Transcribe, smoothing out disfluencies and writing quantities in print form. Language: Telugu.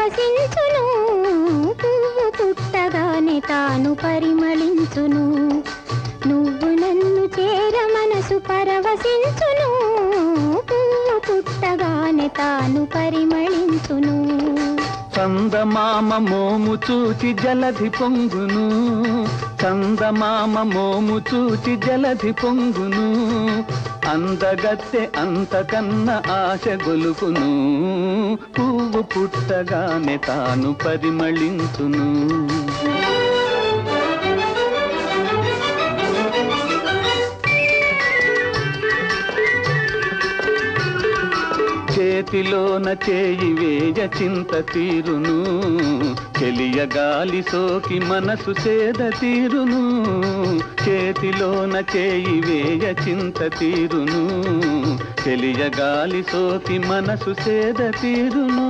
పరవశించును పువ్వు పుట్టగానే తాను పరిమళించును నువ్వు నన్ను చేర మనసు పరవశించును పువ్వు పుట్టగానే తాను పరిమళించును చందమామ మోము చూచి జలధి పొంగును చందమామ మోము చూచి జలధి పొంగును అందగత్తె అంతకన్న ఆశ గొలుకును పువ్వు పుట్టగానే తాను పరిమళించును చేతిలోన చేయి వేయ చింత తీరును చెలియ గాలి సోకి మనసు సేద తీరును చేతిలోన చేయి వేయ చింత తీరును చెలియ గాలి సోకి మనసు సేద తీరును